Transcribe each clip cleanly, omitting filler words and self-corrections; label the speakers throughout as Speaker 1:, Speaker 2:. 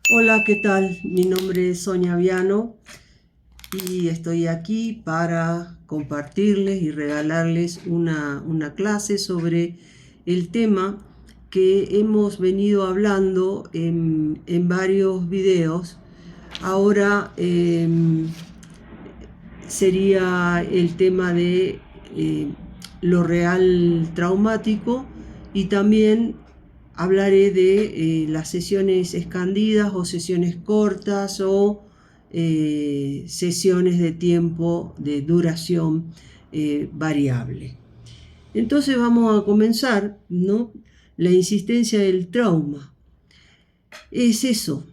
Speaker 1: Hola, ¿qué tal? Mi nombre es Sonia Viano y estoy aquí para compartirles y regalarles una clase sobre el tema que hemos venido hablando en varios videos. Ahora sería el tema de lo real traumático, y también hablaré de las sesiones escandidas o sesiones cortas o sesiones de tiempo de duración variable. Entonces vamos a comenzar, ¿no? La insistencia del trauma es eso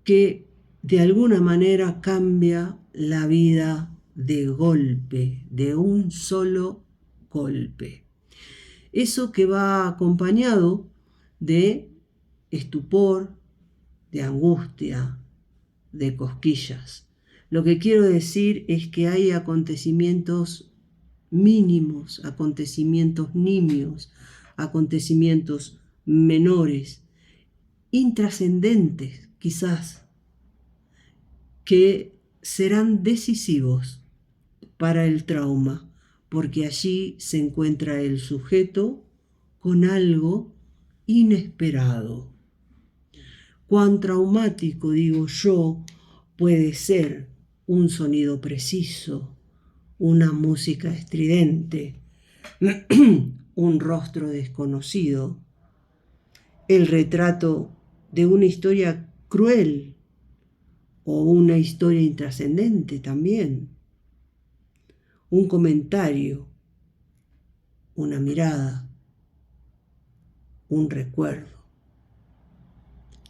Speaker 1: que de alguna manera cambia la vida de golpe, de un solo golpe. Eso que va acompañado de estupor, de angustia, de cosquillas. Lo que quiero decir es que hay acontecimientos mínimos, acontecimientos nimios, acontecimientos menores, intrascendentes quizás, que serán decisivos para el trauma, porque allí se encuentra el sujeto con algo inesperado. Cuán traumático, digo yo, puede ser un sonido preciso, una música estridente, un rostro desconocido, el retrato de una historia cruel o una historia intrascendente también, un comentario, una mirada, un recuerdo.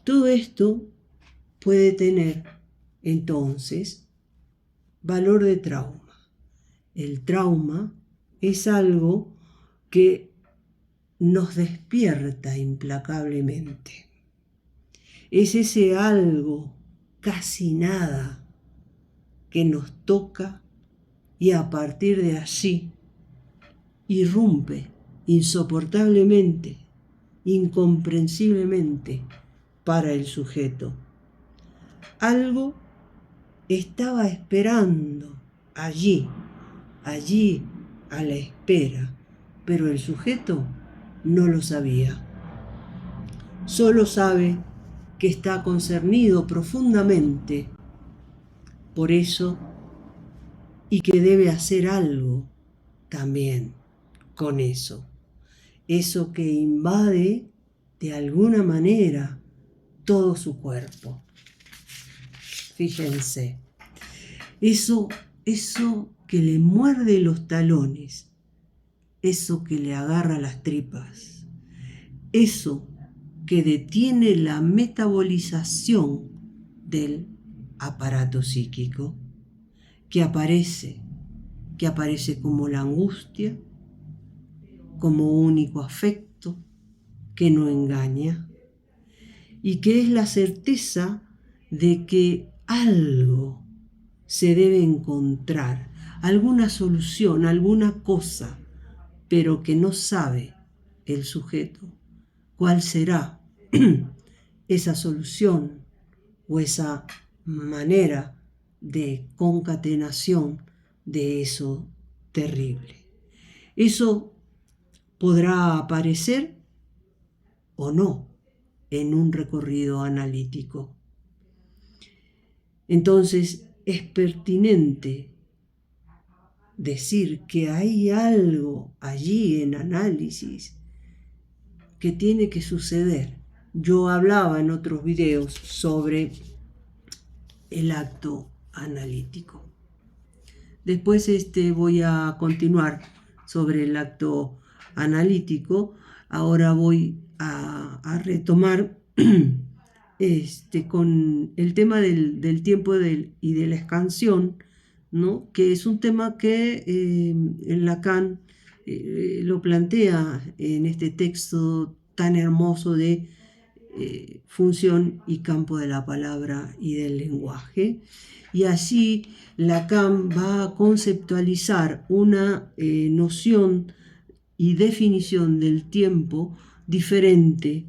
Speaker 1: Todo esto puede tener entonces valor de trauma. El trauma es algo que nos despierta implacablemente. Es ese algo, casi nada, que nos toca y a partir de allí irrumpe insoportablemente, incomprensiblemente para el sujeto. Algo estaba esperando allí a la espera, pero el sujeto no lo sabía. Solo sabe que está concernido profundamente por eso y que debe hacer algo también con eso. Eso que invade de alguna manera todo su cuerpo. Fíjense, eso que le muerde los talones, eso que le agarra las tripas, eso que detiene la metabolización del aparato psíquico, que aparece como la angustia, como único afecto que no engaña, y que es la certeza de que algo se debe encontrar, alguna solución, alguna cosa, pero que no sabe el sujeto cuál será esa solución o esa manera de concatenación de eso terrible. Eso podrá aparecer o no en un recorrido analítico. Entonces es pertinente decir que hay algo allí en análisis que tiene que suceder. Yo hablaba en otros videos sobre el acto analítico. Después voy a continuar sobre el acto analítico. Ahora voy a retomar con el tema del tiempo y de la escansión, ¿no? Que es un tema que Lacan lo plantea en este texto tan hermoso de función y campo de la palabra y del lenguaje. Y así Lacan va a conceptualizar una noción y definición del tiempo diferente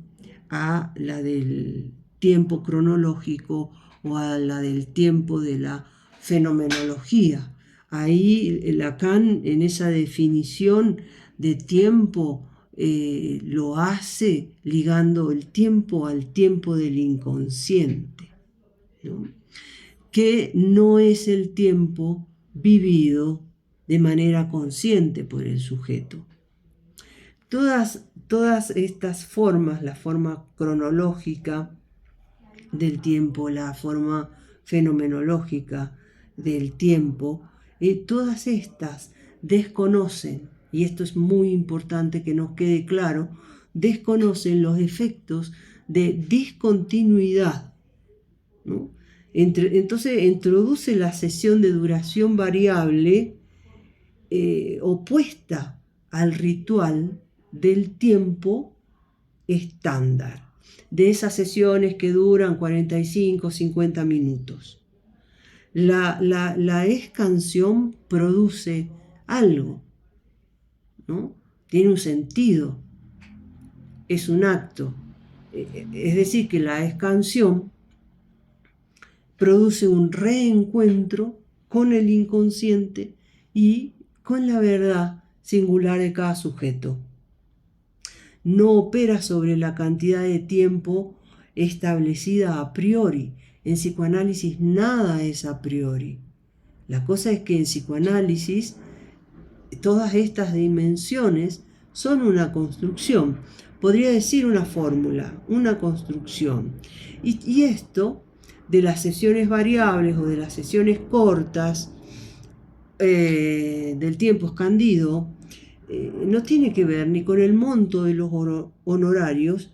Speaker 1: a la del tiempo cronológico o a la del tiempo de la fenomenología. Ahí Lacan, en esa definición de tiempo, lo hace ligando el tiempo al tiempo del inconsciente, ¿no? Que no es el tiempo vivido de manera consciente por el sujeto. Todas estas formas, la forma cronológica del tiempo, la forma fenomenológica del tiempo, todas estas desconocen, y esto es muy importante que nos quede claro, desconocen los efectos de discontinuidad, ¿no? Entonces introduce la sesión de duración variable opuesta al ritual del tiempo estándar, de esas sesiones que duran 45, 50 minutos. La escansión produce algo, ¿no? Tiene un sentido, es un acto. Es decir, que la escansión produce un reencuentro con el inconsciente y con la verdad singular de cada sujeto. No opera sobre la cantidad de tiempo establecida a priori. En psicoanálisis nada es a priori. La cosa es que en psicoanálisis todas estas dimensiones son una construcción. Podría decir una fórmula, una construcción. Y esto de las sesiones variables o de las sesiones cortas del tiempo escandido no tiene que ver ni con el monto de los honorarios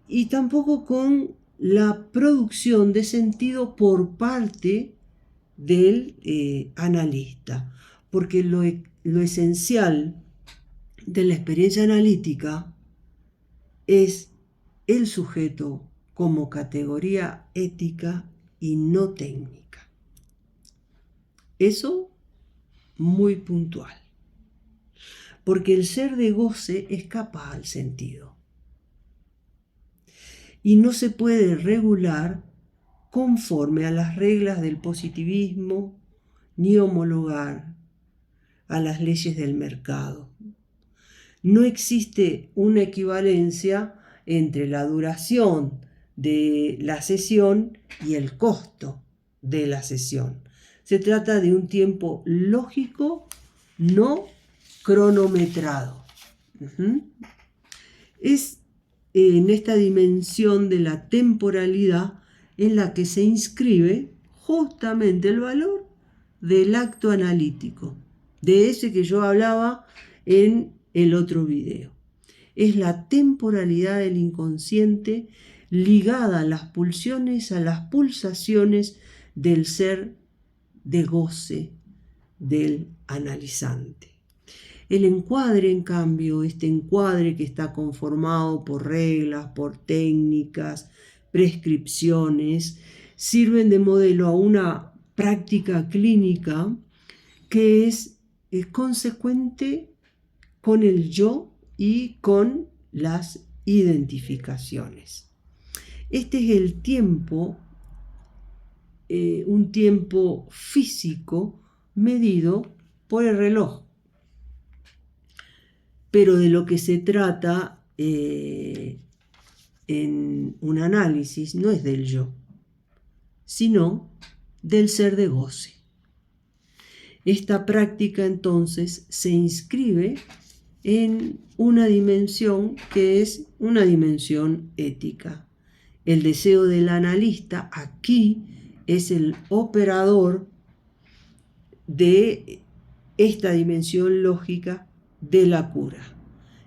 Speaker 1: y tampoco con la producción de sentido por parte del analista, porque lo esencial de la experiencia analítica es el sujeto como categoría ética y no técnica. Eso muy puntual, porque el ser de goce escapa al sentido y no se puede regular conforme a las reglas del positivismo ni homologar a las leyes del mercado. No existe una equivalencia entre la duración de la sesión y el costo de la sesión. Se trata de un tiempo lógico, no cronometrado. Es en esta dimensión de la temporalidad en la que se inscribe justamente el valor del acto analítico, de ese que yo hablaba en el otro video. Es la temporalidad del inconsciente ligada a las pulsiones, a las pulsaciones del ser de goce del analizante. El encuadre, en cambio, este encuadre que está conformado por reglas, por técnicas, prescripciones, sirven de modelo a una práctica clínica que es consecuente con el yo y con las identificaciones. Este es el tiempo, un tiempo físico medido por el reloj. Pero de lo que se trata en un análisis no es del yo, sino del ser de goce. Esta práctica entonces se inscribe en una dimensión que es una dimensión ética. El deseo del analista aquí es el operador de esta dimensión lógica de la cura.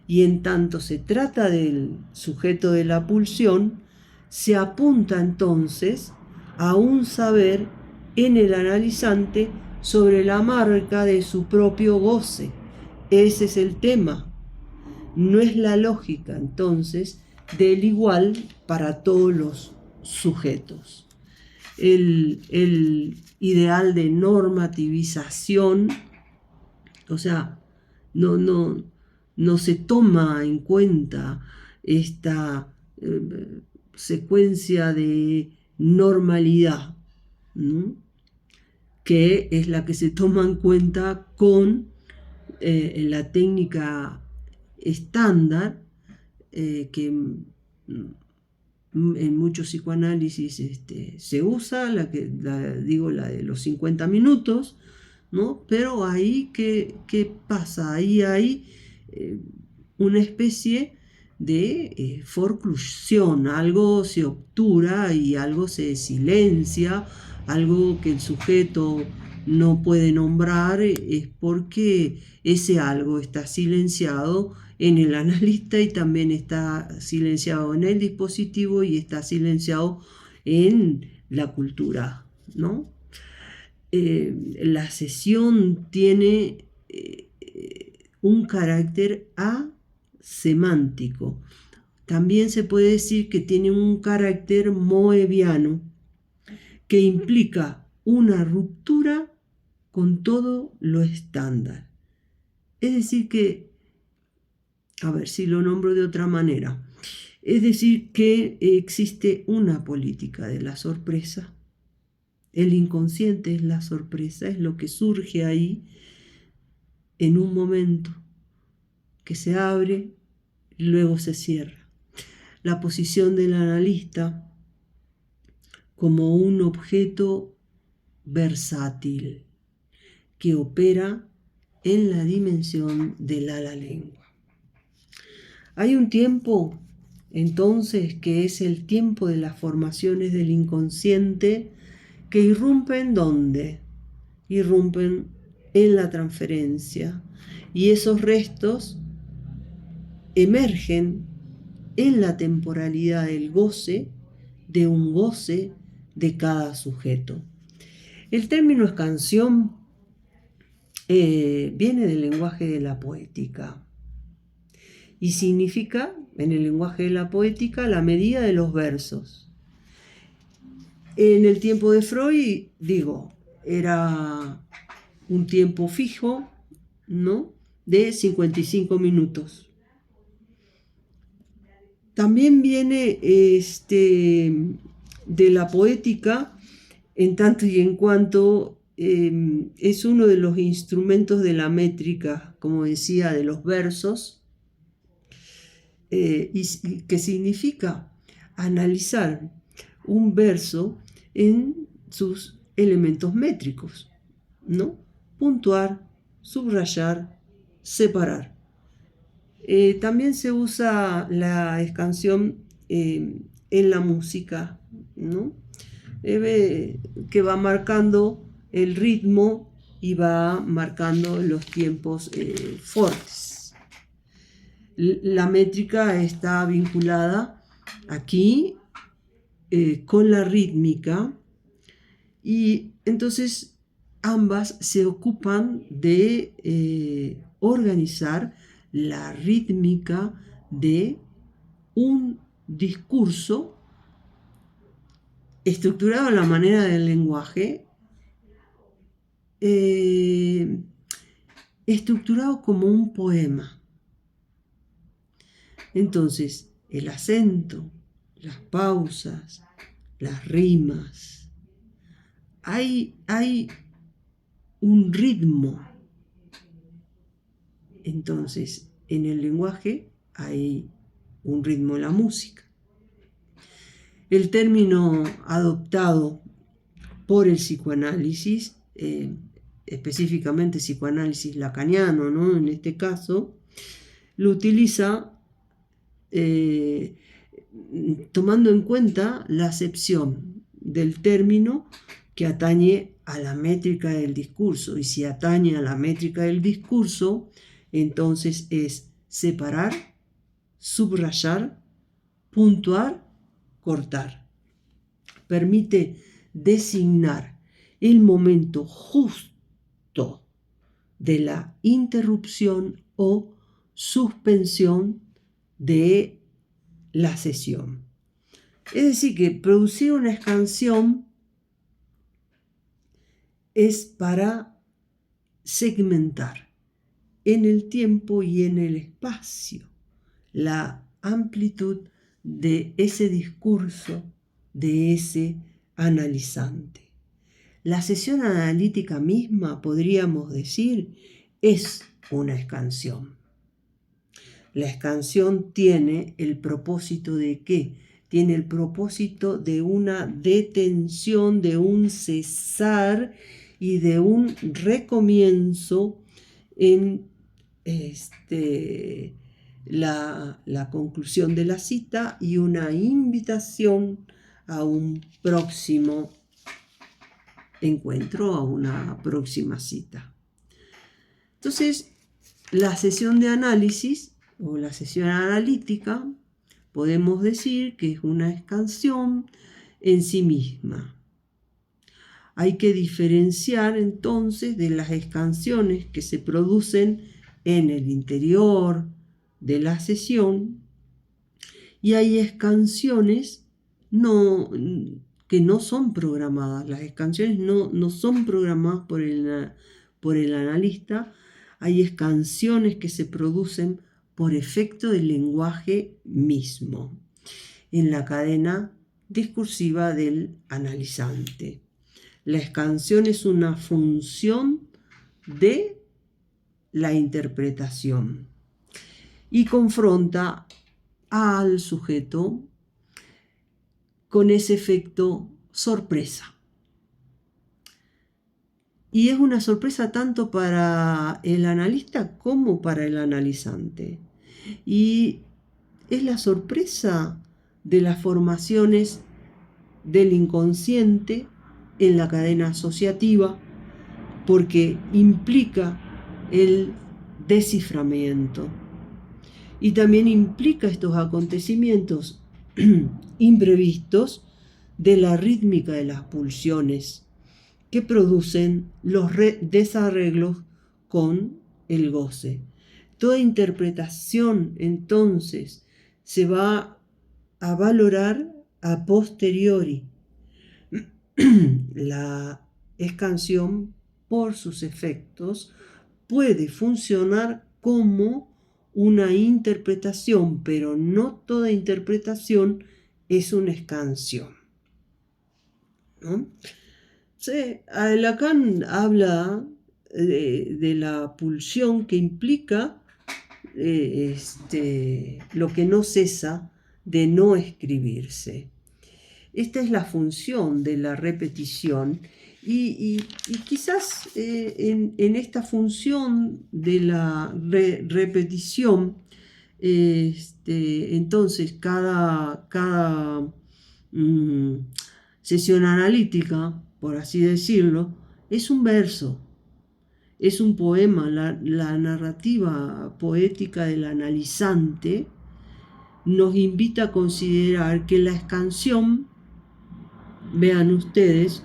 Speaker 1: Y en tanto se trata del sujeto de la pulsión, se apunta entonces a un saber en el analizante sobre la marca de su propio goce. Ese es el tema. No es la lógica entonces del igual para todos los sujetos. El ideal de normativización, o sea, no se toma en cuenta esta secuencia de normalidad, ¿no? Que es la que se toma en cuenta con la técnica estándar que en muchos psicoanálisis se usa, la de los 50 minutos, ¿no? Pero ahí, ¿qué pasa? Ahí hay una especie de forclusión, algo se obtura y algo se silencia, algo que el sujeto no puede nombrar, es porque ese algo está silenciado en el analista y también está silenciado en el dispositivo y está silenciado en la cultura, ¿no? La sesión tiene un carácter asemántico. También se puede decir que tiene un carácter moebiano, que implica una ruptura con todo lo estándar. Es decir que, a ver si lo nombro de otra manera, es decir que existe una política de la sorpresa. El inconsciente es la sorpresa, es lo que surge ahí en un momento, que se abre y luego se cierra. La posición del analista como un objeto versátil que opera en la dimensión de la lengua. Hay un tiempo, entonces, que es el tiempo de las formaciones del inconsciente que irrumpen ¿dónde? Irrumpen en la transferencia y esos restos emergen en la temporalidad del goce, de un goce de cada sujeto. El término escansión viene del lenguaje de la poética y significa, en el lenguaje de la poética, la medida de los versos. En el tiempo de Freud, era un tiempo fijo, ¿no? De 55 minutos. También viene de la poética, en tanto y en cuanto es uno de los instrumentos de la métrica, como decía, de los versos, y que significa analizar un verso en sus elementos métricos, ¿no? Puntuar, subrayar, separar. También se usa la escansión en la música, ¿no? Que va marcando el ritmo y va marcando los tiempos fuertes. La métrica está vinculada aquí con la rítmica y entonces ambas se ocupan de organizar la rítmica de un discurso estructurado a la manera del lenguaje, estructurado como un poema. Entonces, el acento, las pausas, las rimas, hay un ritmo. Entonces, en el lenguaje hay un ritmo en la música. El término adoptado por el psicoanálisis, específicamente psicoanálisis lacaniano, ¿no? En este caso, lo utiliza tomando en cuenta la acepción del término que atañe a la métrica del discurso. Y si atañe a la métrica del discurso, entonces es separar, subrayar, puntuar, cortar. Permite designar el momento justo de la interrupción o suspensión de la sesión. Es decir, que producir una escansión es para segmentar en el tiempo y en el espacio la amplitud de ese discurso, de ese analizante. La sesión analítica misma, podríamos decir, es una escansión. La escansión tiene el propósito de ¿qué? Tiene el propósito de una detención, de un cesar y de un recomienzo en la conclusión de la cita y una invitación a un próximo encuentro, a una próxima cita. Entonces, la sesión de análisis o la sesión analítica podemos decir que es una escansión en sí misma. Hay que diferenciar entonces de las escansiones que se producen en el interior de la sesión, y hay escansiones que no son programadas. Las escansiones no son programadas por el analista. Hay escansiones que se producen por efecto del lenguaje mismo, en la cadena discursiva del analizante. La escansión es una función de la interpretación y confronta al sujeto con ese efecto sorpresa. Y es una sorpresa tanto para el analista como para el analizante. Y es la sorpresa de las formaciones del inconsciente en la cadena asociativa, porque implica el desciframiento. Y también implica estos acontecimientos imprevistos de la rítmica de las pulsiones que producen los desarreglos con el goce. Toda interpretación entonces se va a valorar a posteriori. La escansión, por sus efectos, puede funcionar como una interpretación, pero no toda interpretación es una escansión, ¿no? Lacan habla de la pulsión que implica lo que no cesa de no escribirse. Esta es la función de la repetición y quizás en esta función de la repetición, entonces cada sesión analítica, por así decirlo, es un verso, es un poema. La narrativa poética del analizante nos invita a considerar que la escansión, vean ustedes,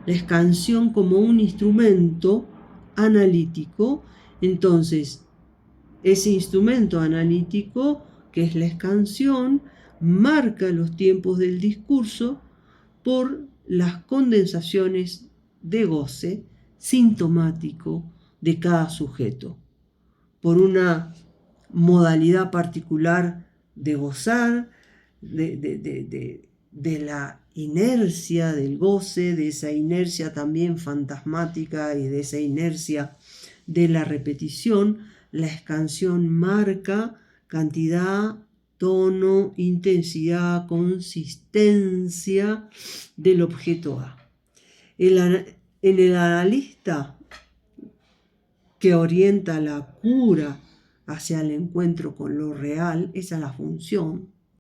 Speaker 1: la escansión como un instrumento analítico. Entonces, ese instrumento analítico, que es la escansión, marca los tiempos del discurso por las condensaciones de goce sintomático de cada sujeto, por una modalidad particular de gozar, de la inercia del goce, de esa inercia también fantasmática y de esa inercia de la repetición. La escansión marca cantidad, tono, intensidad, consistencia del objeto A. En el analista que orienta la cura hacia el encuentro con lo real, esa es la función